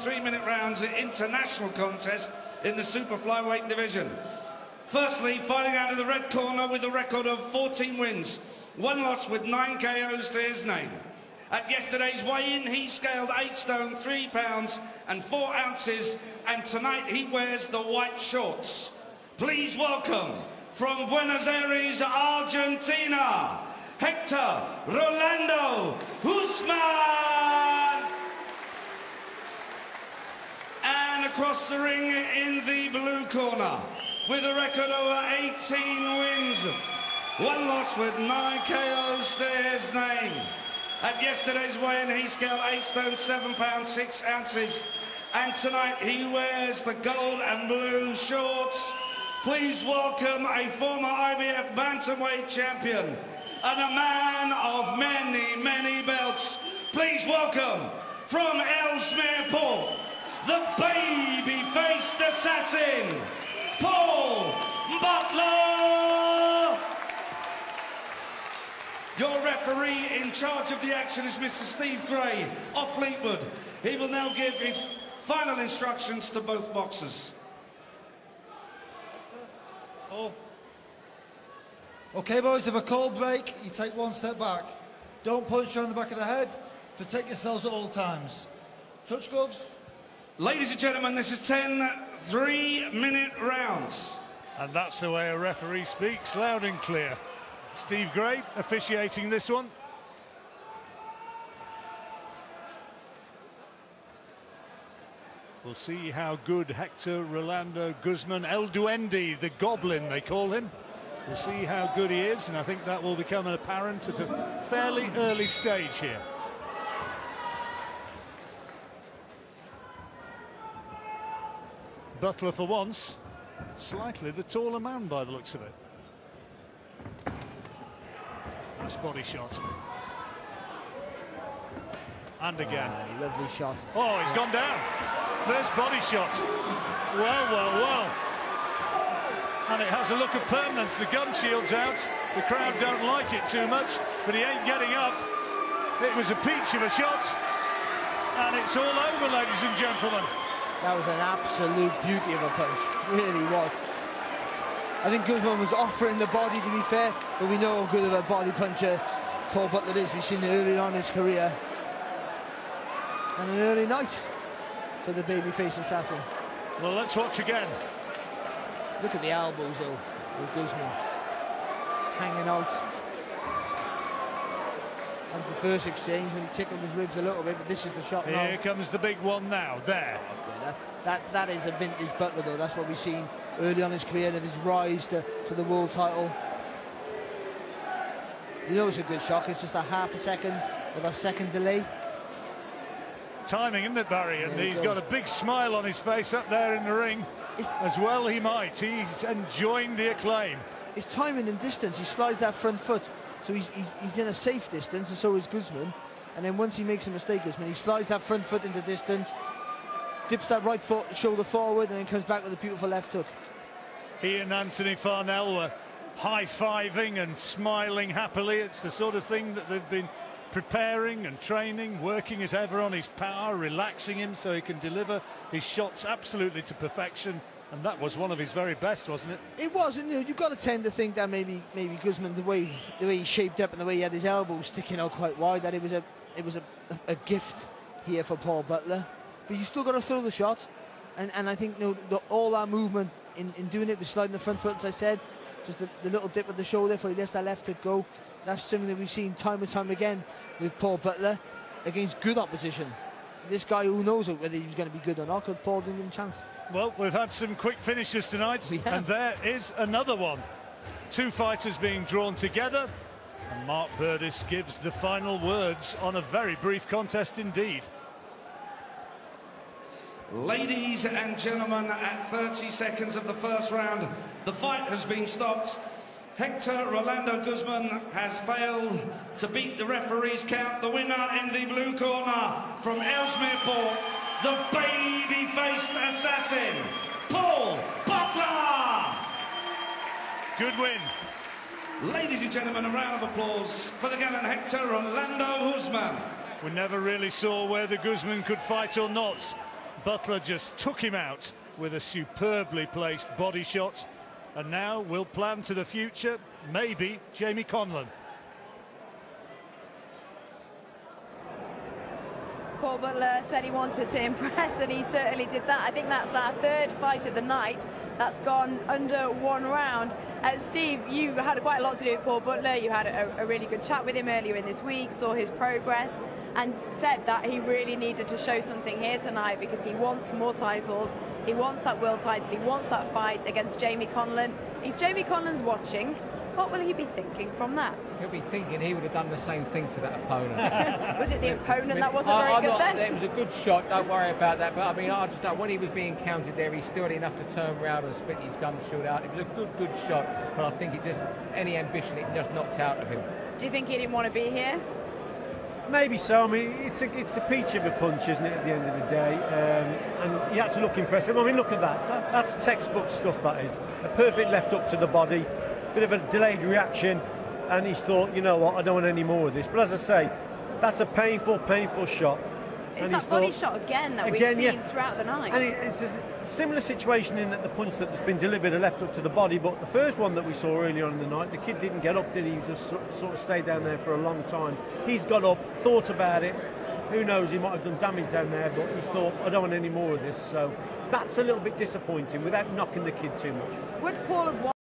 3-minute rounds international contest in the super flyweight division. Firstly, fighting out of the red corner with a record of 14 wins, 1 loss with 9 KOs to his name. At yesterday's weigh-in, he scaled 8 stone, 3 pounds and 4 ounces, and tonight he wears the white shorts. Please welcome, from Buenos Aires, Argentina, Hector Rolando Guzman! And across the ring in the blue corner, with a record of 18 wins, 1 loss with 9 KOs to his name. At yesterday's weigh-in, he scaled 8 stone, 7 pounds, 6 ounces, and tonight he wears the gold and blue shorts. Please welcome a former IBF bantamweight champion and a man of many, many belts. Please welcome, from Ellesmere Port, the baby-faced assassin, Paul Butler! Your referee in charge of the action is Mr. Steve Gray of Fleetwood. He will now give his final instructions to both boxers. Oh. Okay, boys, if a cold break, you take 1 step back. Don't punch around the back of the head. Protect yourselves at all times. Touch gloves. Ladies and gentlemen, this is 10 3-minute rounds. And that's the way a referee speaks, loud and clear. Steve Gray officiating this one. We'll see how good Hector Rolando Guzman, El Duende, the Goblin they call him. We'll see how good he is, and I think that will become apparent at a fairly early stage here. Butler for once, slightly the taller man by the looks of it. Nice body shot. And again. Lovely shot. Oh, he's gone down. First body shot. Well, well, well. And it has a look of permanence. The gun shield's out. The crowd don't like it too much, but he ain't getting up. It was a peach of a shot. And it's all over, ladies and gentlemen. That was an absolute beauty of a punch. Really was. I think Guzman was offering the body, to be fair, but we know how good of a body puncher Paul Butler is. We've seen it early on in his career. And an early night for the babyface assassin. Well, let's watch again. Look at the elbows, though, with Guzman. Hanging out. That was the first exchange when he tickled his ribs a little bit, but this is the shot now. Here comes the big one now, there. Okay, that is a vintage Butler, though. That's what we've seen early on in his career, of his rise to the world title. You know it's a good shot, it's just a half a second with a second delay. Timing, isn't it, Barry? And he's got a big smile on his face up there in the ring. As well he might. He's enjoying the acclaim. His timing and distance, he slides that front foot, so he's in a safe distance, and so is Guzman. And then once he makes a mistake, Guzman, he slides that front foot into distance, dips that right foot, shoulder forward, and then comes back with a beautiful left hook. He and Anthony Farnell were high-fiving and smiling happily. It's the sort of thing that they've been preparing and training, working as ever on his power, relaxing him so he can deliver his shots absolutely to perfection. And that was one of his very best, wasn't it? It was, and you've got to tend to think that maybe Guzman, the way he shaped up and the way he had his elbows sticking out quite wide, that it was a gift here for Paul Butler. But you still got to throw the shot, and I think all that movement in doing it with sliding the front foot, as I said, just the little dip with the shoulder before he lets that left hook go. That's something that we've seen time and time again with Paul Butler against good opposition. This guy, who knows whether he was going to be good or not, because Paul didn't give him a chance. Well, we've had some quick finishes tonight, and there is another one. 2 fighters being drawn together, and Mark Burdiss gives the final words on a very brief contest indeed. Ladies and gentlemen, at 30 seconds of the first round, the fight has been stopped. Hector Rolando Guzman has failed to beat the referee's count. The winner in the blue corner from Ellesmere Port, the baby-faced assassin, Paul Butler! Good win. Ladies and gentlemen, a round of applause for the gallant Hector Rolando Guzman. We never really saw whether Guzman could fight or not. Butler just took him out with a superbly placed body shot, and now we'll plan to the future, maybe Jamie Conlan. Paul Butler said he wanted to impress, and he certainly did that. I think that's our third fight of the night that's gone under 1 round. Steve, you had quite a lot to do with Paul Butler. You had a really good chat with him earlier in this week, saw his progress, and said that he really needed to show something here tonight because he wants more titles. He wants that world title. He wants that fight against Jamie Conlan. If Jamie Conlan's watching, what will he be thinking from that? He'll be thinking he would have done the same thing to that opponent. Was it the opponent that wasn't very good then? It was a good shot, don't worry about that. But I mean, I just know when he was being counted there, he still had enough to turn around and spit his gum shield out. It was a good shot, but I think any ambition, it just knocked out of him. Do you think he didn't want to be here? Maybe so. I mean, it's a peach of a punch, isn't it, at the end of the day? And you had to look impressive. I mean, look at that. That's textbook stuff, that is. A perfect left up to the body, bit of a delayed reaction, and he's thought, you know what, I don't want any more of this. But as I say, that's a painful shot. It's that body shot again that we've seen throughout the night. And it's a similar situation in that the punch that's been delivered a left up to the body, but the first one that we saw early on in the night, the kid didn't get up, did he? He just sort of stayed down there for a long time. He's got up, thought about it. Who knows, he might have done damage down there, but he's thought, I don't want any more of this. So that's a little bit disappointing without knocking the kid too much. Would Paul have